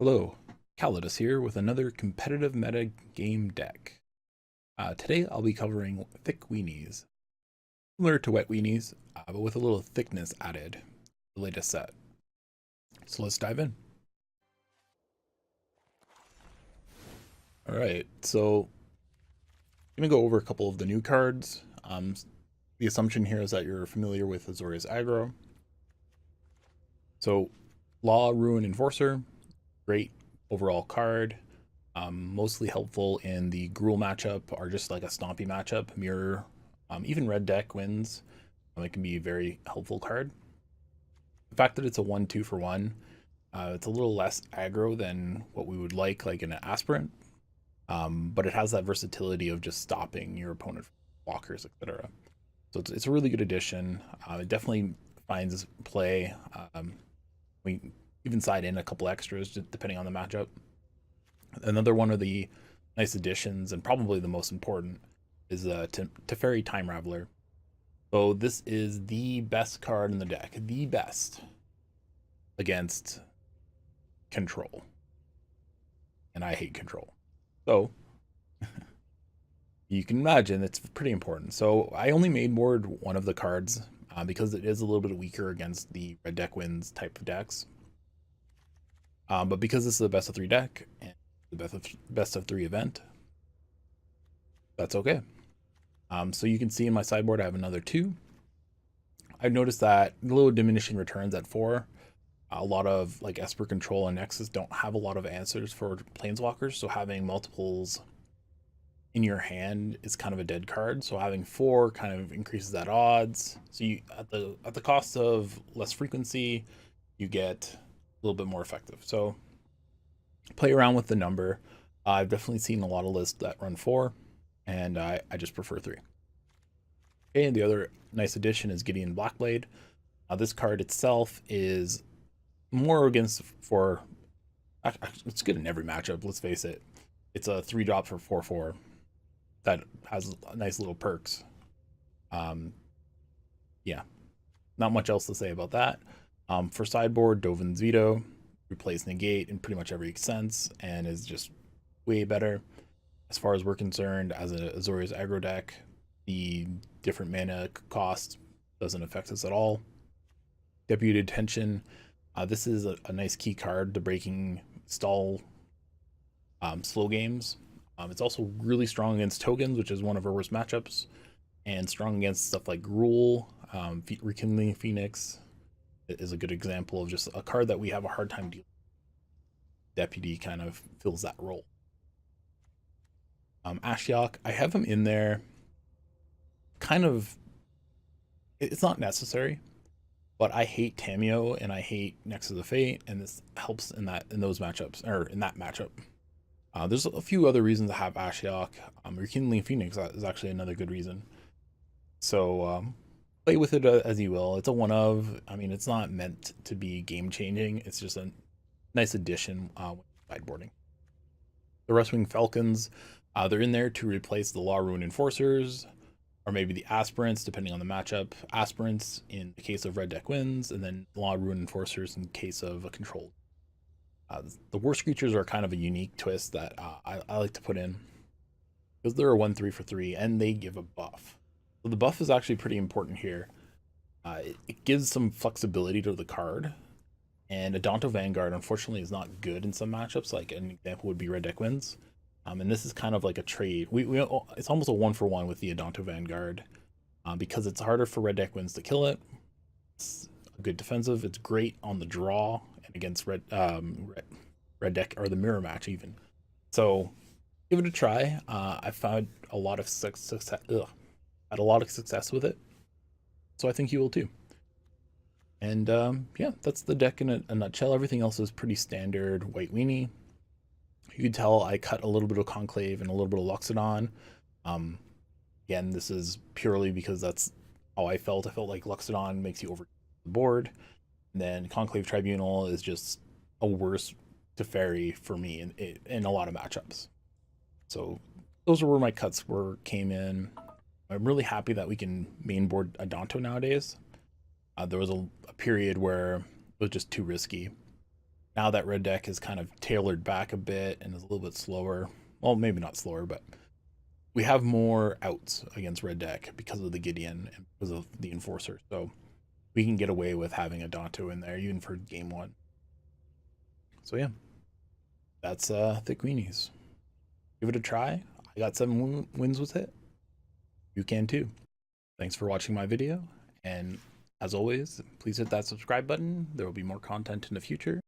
Hello, Calidus here with another competitive metagame deck. Today I'll be covering thick weenies, similar to wet weenies, but with a little thickness added, the latest set. So let's dive in. Alright, so I'm going to go over a couple of the new cards. The assumption here is that you're familiar with Azorius aggro. So Law-Rune Enforcer, great overall card. Mostly helpful in the Gruul matchup or just like a stompy matchup. Mirror, even red deck wins. It can be a very helpful card. The fact that it's a 1-2 for 1, it's a little less aggro than what we would like in an aspirant. But it has that versatility of just stopping your opponent from blockers, etc. So it's a really good addition. It definitely finds play. We even side in a couple extras depending on the matchup. Another one of the nice additions, and probably the most important, is Teferi Time Raveler. So this is the best card in the deck, the best against control. And I hate control. So you can imagine it's pretty important. So I only made board one of the cards because it is a little bit weaker against the red deck wins type of decks. But because this is a best of 3 deck and the best of 3 event, that's okay. So you can see in my sideboard I have another 2. I've noticed that a little diminishing returns at 4. A lot of like Esper Control and Nexus don't have a lot of answers for planeswalkers, so having multiples in your hand is kind of a dead card. So having 4 kind of increases that odds. So you at the cost of less frequency, you get a little bit more effective. So play around with the number. I've definitely seen a lot of lists that run 4, and I just prefer 3. Okay, and the other nice addition is Gideon Blackblade. This card itself is more against for. It's good in every matchup. Let's face it. It's a 3-drop for 4/4 that has nice little perks. Yeah, not much else to say about that. For sideboard, Dovin's Veto replace negate in pretty much every sense and is just way better. As far as we're concerned, as a Azorius aggro deck, the different mana cost doesn't affect us at all. Deputy of Detention, this is a nice key card to breaking stall slow games. It's also really strong against tokens, which is one of our worst matchups, and strong against stuff like Gruul. Rekindling Phoenix is a good example of just a card that we have a hard time dealing with. Deputy kind of fills that role. Ashiok, I have him in there. Kind of, it's not necessary, but I hate Tameo and I hate Nexus of Fate, and this helps in those matchups, or in that matchup. There's a few other reasons to have Ashiok. Rekindling Phoenix is actually another good reason. So play with it as you will. It's a one of. I mean, it's not meant to be game changing. It's just a nice addition when sideboarding. The Wing Falcons, they're in there to replace the Law-Rune Enforcers, or maybe the Aspirants, depending on the matchup. Aspirants in the case of red deck wins, and then Law-Rune Enforcers in case of a control. The worst creatures are kind of a unique twist that I like to put in, because they're a 1/3 for 3 and they give a buff. So the buff is actually pretty important here. It gives some flexibility to the card, and Adanto Vanguard unfortunately is not good in some matchups. Like an example would be red deck wins, and this is kind of like a trade. It's almost a 1-for-1 with the Adanto Vanguard, because it's harder for red deck wins to kill it. It's a good defensive. It's great on the draw and against red deck or the mirror match even. So give it a try. I found a lot of success. Had a lot of success with it, so I think you will too. And yeah, that's the deck in a nutshell. Everything else is pretty standard white weenie. You can tell I cut a little bit of Conclave and a little bit of Loxodon. Again, this is purely because that's how I felt. I felt like Loxodon makes you over the board, and then Conclave Tribunal is just a worse Teferi for me in a lot of matchups. So those are where my cuts came in. I'm really happy that we can mainboard Adanto nowadays. There was a period where it was just too risky. now that red deck is kind of tailored back a bit and is a little bit slower. Well, maybe not slower, but we have more outs against red deck because of the Gideon and because of the Enforcer. So we can get away with having Adanto in there even for game 1. So yeah, that's Thick Weenies. Give it a try. I got 7 wins with it. You can too. Thanks for watching my video, and as always, please hit that subscribe button. There will be more content in the future.